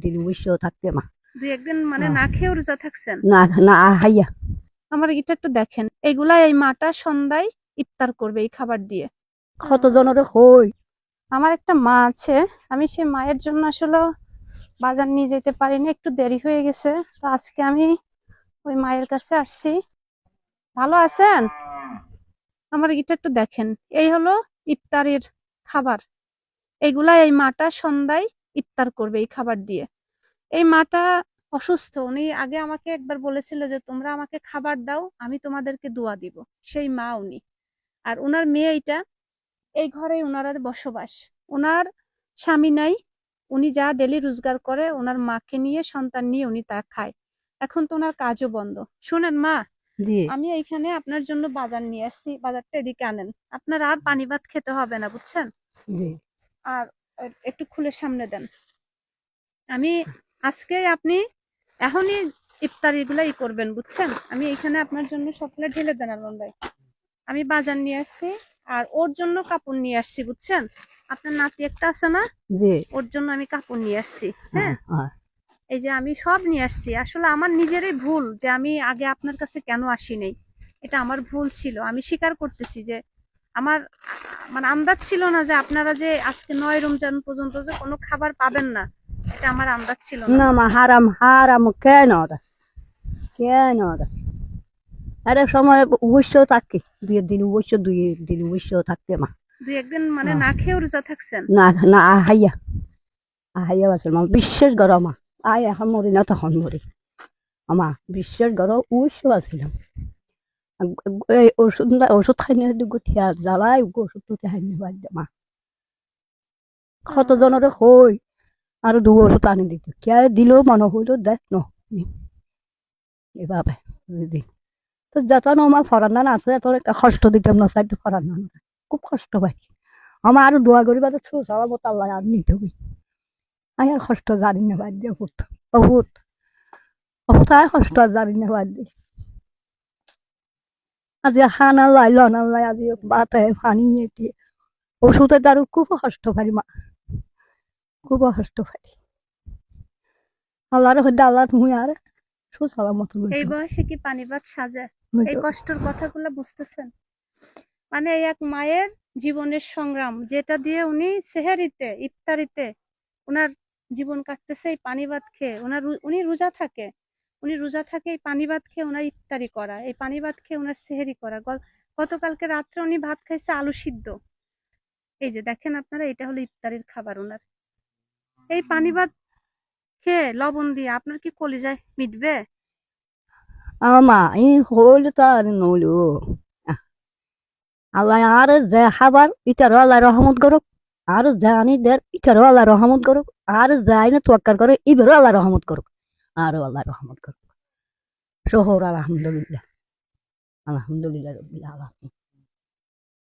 দিন উইশও থাকতে মা দুই একদিন মানে না খেয়ে রোজা থাকছেন? না না হাইয়া আমার এটা একটু দেখেন, এগুলা এই মাটা সন্ধ্যায় ইফতার করবে এই খাবার দিয়ে। কত জনের হই আমার একটা মা আছে, আমি সেই মায়ের জন্য আসলে বাজার নিয়ে যেতে পারিনি, একটু দেরি হয়ে গেছে। তো আজকে আমি ওই মায়ের কাছে আসছি। ভালো আছেন? আমার এটা একটু দেখেন, এই হলো ইফতারের খাবার। এগুলা এই মাটা সন্ধ্যায় ইফতার করবে এই খাবার দিয়ে। এই মাটা অসুস্থ, উনি আগে আমাকে একবার বলেছিল যে তোমরা আমাকে খাবার দাও, আমি তোমাদেরকে দোয়া দিব। সেই মা উনি। আর উনার মেয়ে এইটা, এই ঘরে উনার বসবাস। উনার স্বামী নাই, উনি যা ডেলি রোজগার করে ওনার মাকে নিয়ে সন্তান নিয়ে উনি তা খায়। এখন তো ওনার কাজও বন্ধ। শুনেন মা, জি আমি এইখানে আপনার জন্য বাজার নিয়ে আসছি, বাজারটা এদিকে আনেন। আপনার আর পানি ভাত খেতে হবে না, বুঝছেন? জি আর একটু খুলে সামনে দেন। আমি আজকে আপনি এখনই ইফতার এগুলাই করবেন, বুঝছেন? আমি এখানে আপনার জন্য সবগুলো ঢেলে দেন আলম ভাই। আমি বাজার নিয়ে আসছি, আর ওর জন্য কাপড় নিয়ে আসছি, বুঝছেন? আপনার নাতি একটা আছে না, জি ওর জন্য আমি কাপড় নিয়ে আসছি। হ্যাঁ হ্যাঁ, এই যে আমি সব নিয়ে আসছি। আসলে আমার নিজেরই ভুল যে আমি আগে আপনার কাছে কেন আসি নাই। এটা আমার ভুল ছিল, আমি স্বীকার করতেছি যে আমার মানে আন্দাজ ছিল না যে আপনারা যে আজকে ৯ রমজান পর্যন্ত যে কোনো খাবার পাবেন না, এটা আমার আন্দাজ ছিল না না মা। মা হারাম হারাম কেন ওরা কেন ওরা আরে সময় উইশও থাকি দুই দিন উইশও থাকতে মা দুই একদিন মানে না খেয়ে রোজা থাকছেন? না না হাইয়া হাইয়া আছে মা বিশ্বাস করো মা আয় এখন মরি না তখন মরি আমা বিশ্বাস করো উইশও আসছিলাম এই ওষুধ খাই না গুঠিয়া জ্বালাই ওষুধ তো খাই না বাদ মা কত জনের হই আর দু ওষুধ আনি দিত কে দিল মনে হইল দেখ ন এভাবে দিদি তো যত আমার ফরান্নান আছে তোর কষ্ট দিতাম না চাইতে ফরান্নান খুব কষ্ট পাই আমার আরো দোয়া করিবা তো সুসাবা মতো আল্লাহ আর নিতে হই আমি আর কষ্ট জানি না বাদ দিয়ে বহুত বহুত বহুত আর কষ্ট আর জানি না বাদ দিয়ে আজি খানা লাই লনা লাই আজি বাতে পানি দিয়ে ওষুধে তার খুব কষ্ট পারি মা খুব কষ্ট পারি আল্লাহর হইতে আল্লাহ তুমি আর সুসাবা মতো এই বয়সে কি পানি ভাত সাজে? এই কষ্টের কথাগুলো বুঝতেছেন? মানে এই এক মায়ের জীবনের সংগ্রাম, যেটা দিয়ে উনি সেহেরিতে ইফতারিতে ওনার জীবন কাটতেছে এই পানি ভাত খেয়ে। উনি রোজা থাকে, উনি রোজা থাকে এই পানি ভাত খেয়ে ওনার ইফতারি করা, এই পানি ভাত খেয়ে ওনার সেহেরি করা। গতকালকে রাত্রে উনি ভাত খাইছে আলু সিদ্ধ। এই যে দেখেন আপনারা, এটা হলো ইফতারির খাবার ওনার। এই পানি ভাত খেয়ে লবণ দিয়ে আপনার কি কলিজায় মিটবে? আমা এই হইল তো আর নইল আল্লাহ আর যে খাবার ইটারও আল্লাহ রহমত করুক আর জানি দের ইটারও আল্লাহ রহমত করুক আর যাই না তোয়াক্কার করে ইবেরও আল্লাহ রহমত করুক আরও আল্লাহ রহমত করুক শহর আলহামদুলিল্লাহ আলহামদুলিল্লাহ রবিল আলমিন